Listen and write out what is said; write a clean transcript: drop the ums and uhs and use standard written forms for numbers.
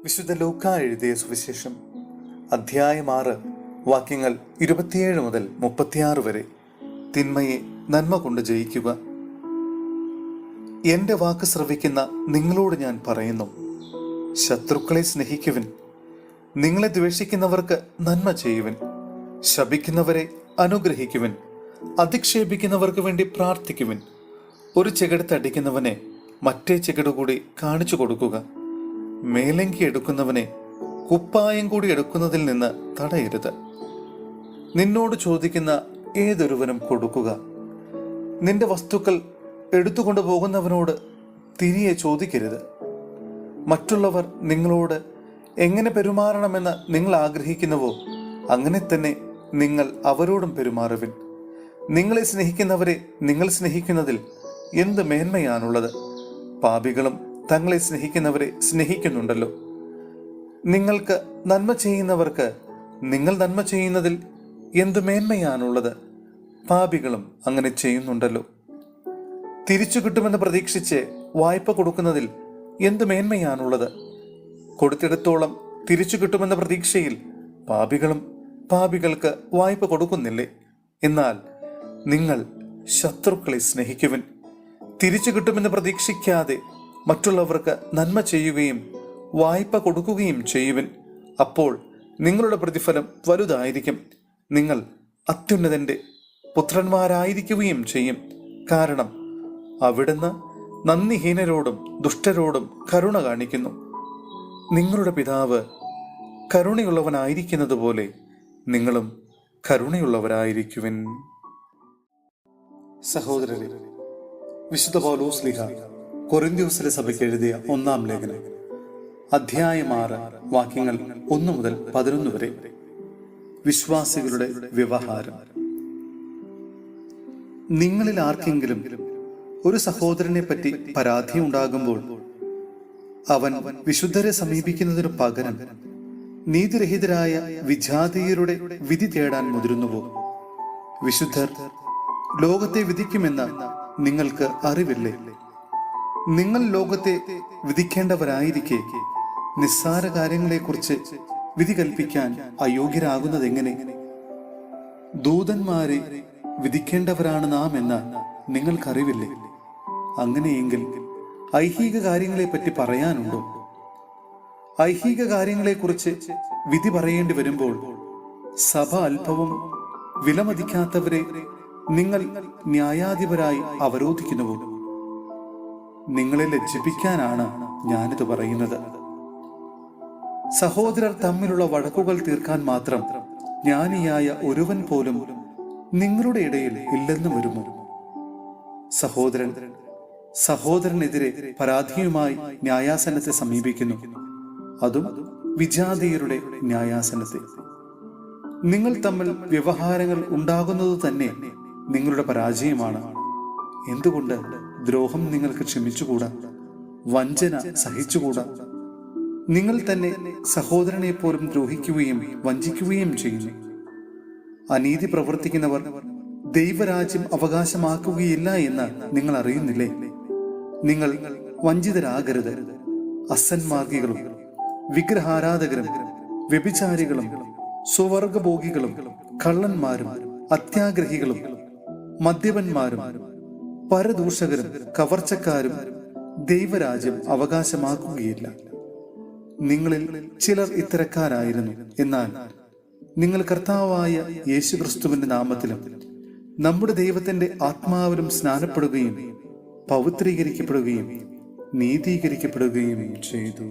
വിശുദ്ധ ലൂക്കാ എഴുതിയ സുവിശേഷം അധ്യായം 6 വാക്യങ്ങൾ 27 മുതൽ 36 വരെ. തിന്മയെ നന്മ കൊണ്ട് ജയിക്കുക. എന്റെ വാക്ക് ശ്രവിക്കുന്ന നിങ്ങളോട് ഞാൻ പറയുന്നു, ശത്രുക്കളെ സ്നേഹിക്കുവിൻ, നിങ്ങളെ ദ്വേഷിക്കുന്നവർക്ക് നന്മ ചെയ്യുവിൻ, ശപിക്കുന്നവരെ അനുഗ്രഹിക്കുവിൻ, അധിക്ഷേപിക്കുന്നവർക്ക് വേണ്ടി പ്രാർത്ഥിക്കുവിൻ. ഒരു ചെകിടത്തടിക്കുന്നവനെ മറ്റേ ചെകിടുകൂടി കാണിച്ചു കൊടുക്കുക. മേലങ്കി എടുക്കുന്നവനെ കുപ്പായം കൂടി എടുക്കുന്നതിൽ നിന്ന് തടയരുത്. നിന്നോട് ചോദിക്കുന്ന ഏതൊരുവനും കൊടുക്കുക. നിന്റെ വസ്തുക്കൾ എടുത്തുകൊണ്ടു പോകുന്നവനോട് തിരികെ ചോദിക്കരുത്. മറ്റുള്ളവർ നിങ്ങളോട് എങ്ങനെ പെരുമാറണമെന്ന് നിങ്ങൾ ആഗ്രഹിക്കുന്നുവോ അങ്ങനെ തന്നെ നിങ്ങൾ അവരോടും പെരുമാറുവിൻ. നിങ്ങളെ സ്നേഹിക്കുന്നവരെ നിങ്ങൾ സ്നേഹിക്കുന്നതിൽ എന്ത് മേന്മയാണുള്ളത്? പാപികളും തങ്ങളെ സ്നേഹിക്കുന്നവരെ സ്നേഹിക്കുന്നുണ്ടല്ലോ. നിങ്ങൾക്ക് നന്മ ചെയ്യുന്നവർക്ക് നിങ്ങൾ നന്മ ചെയ്യുന്നതിൽ എന്തു മേന്മയാണുള്ളത്? പാപികളും അങ്ങനെ ചെയ്യുന്നുണ്ടല്ലോ. തിരിച്ചു കിട്ടുമെന്ന് പ്രതീക്ഷിച്ച് വായ്പ കൊടുക്കുന്നതിൽ എന്തു മേന്മയാണുള്ളത്? കൊടുത്തിടത്തോളം തിരിച്ചു കിട്ടുമെന്ന പ്രതീക്ഷയിൽ പാപികളും പാപികൾക്ക് വായ്പ കൊടുക്കുന്നില്ലേ? എന്നാൽ നിങ്ങൾ ശത്രുക്കളെ സ്നേഹിക്കുവിൻ, തിരിച്ചു കിട്ടുമെന്ന് പ്രതീക്ഷിക്കാതെ മറ്റുള്ളവർക്ക് നന്മ ചെയ്യുകയും വായ്പ കൊടുക്കുകയും ചെയ്യുവിൻ. അപ്പോൾ നിങ്ങളുടെ പ്രതിഫലം വലുതായിരിക്കും. നിങ്ങൾ അത്യുന്നതന്റെ പുത്രന്മാരായിരിക്കുകയും ചെയ്യും. കാരണം അവിടുന്ന് നന്ദിഹീനരോടും ദുഷ്ടരോടും കരുണ കാണിക്കുന്നു. നിങ്ങളുടെ പിതാവ് കരുണയുള്ളവനായിരിക്കുന്നത് പോലെ നിങ്ങളും കരുണയുള്ളവരായിരിക്കുവിൻ. സഹോദരരെ, വിശുദ്ധ പൗലോസ് ശ്ലീഹ കൊരിന്ത്യോസിലെ സഭയ്ക്ക് എഴുതിയ 1-ാം ലേഖനം അധ്യായം 6 വാക്യങ്ങൾ 1 മുതൽ 11 വരെ. വിശ്വാസികളുടെ വ്യവഹാരം. നിങ്ങളിൽ ആർക്കെങ്കിലും ഒരു സഹോദരനെ പറ്റി പരാതി ഉണ്ടാകുമ്പോൾ അവൻ വിശുദ്ധരെ സമീപിക്കുന്നതിനു പകരം നീതിരഹിതരായ വിജാതീയരുടെ വിധി തേടാൻ മുതിരുന്നുവോ? വിശുദ്ധർ ലോകത്തെ വിധിക്കുമെന്ന് നിങ്ങൾക്ക് അറിവില്ലേ? നിങ്ങൾ ലോകത്തെ വിധിക്കേണ്ടവരായിരിക്കെ നിസ്സാര കാര്യങ്ങളെക്കുറിച്ച് വിധി കൽപ്പിക്കാൻ അയോഗ്യരാകുന്നത് എങ്ങനെ? ദൂതന്മാരെ വിധിക്കേണ്ടവരാണ് നാം എന്ന് നിങ്ങൾക്കറിവില്ലേ? അങ്ങനെയെങ്കിൽ ഐഹിക കാര്യങ്ങളെ പറ്റി പറയാനുണ്ടോ? ഐഹിക കാര്യങ്ങളെക്കുറിച്ച് വിധി പറയേണ്ടി വരുമ്പോൾ സഭ അല്പവും വിലമതിക്കാത്തവരെ നിങ്ങൾ ന്യായാധിപരായി അവരോധിക്കുന്നുവോ? നിങ്ങളെ ലജ്ജിപ്പിക്കാനാണ് ഞാനിത് പറയുന്നത്. സഹോദരർ തമ്മിലുള്ള വഴക്കുകൾ തീർക്കാൻ മാത്രം ജ്ഞാനിയായ ഒരുവൻ പോലും നിങ്ങളുടെ ഇടയിൽ ഇല്ലെന്ന് വരുമോ? സഹോദരനെതിരെ പരാതിയുമായി ന്യായാസനത്തെ സമീപിക്കുന്നു, അതും വിജാതീയരുടെ ന്യായാസനത്തെ. നിങ്ങൾ തമ്മിൽ വ്യവഹാരങ്ങൾ ഉണ്ടാകുന്നത് തന്നെ നിങ്ങളുടെ പരാജയമാണ്. എന്തുകൊണ്ട് ദ്രോഹം നിങ്ങൾക്ക് ക്ഷമിച്ചുകൂടാ? വഞ്ചന സഹിച്ചുകൂടാ? നിങ്ങൾ തന്നെ സഹോദരനെ പോലും ദ്രോഹിക്കുകയും വഞ്ചിക്കുകയും ചെയ്യുന്നു. അനീതി പ്രവർത്തിക്കുന്നവർ ദൈവരാജ്യം അവകാശമാക്കുകയില്ല എന്ന് നിങ്ങൾ അറിയുന്നില്ലേ? നിങ്ങൾ വഞ്ചിതരാകരുത്. അസന്മാർഗികളും വിഗ്രഹാരാധകരും വ്യഭിചാരികളും സ്വവർഗഭോഗികളും കള്ളന്മാരും അത്യാഗ്രഹികളും മദ്യപന്മാരും പരദൂഷകരും കവർച്ചക്കാരും ദൈവരാജ്യം അവകാശമാക്കുകയില്ല. നിങ്ങളിൽ ചിലർ ഇത്തരക്കാരായിരുന്നു. എന്നാൽ നിങ്ങൾ കർത്താവായ യേശുക്രിസ്തുവിന്റെ നാമത്തിലും നമ്മുടെ ദൈവത്തിന്റെ ആത്മാവിലും സ്നാനപ്പെടുകയും പവിത്രീകരിക്കപ്പെടുകയും നീതീകരിക്കപ്പെടുകയും ചെയ്തു.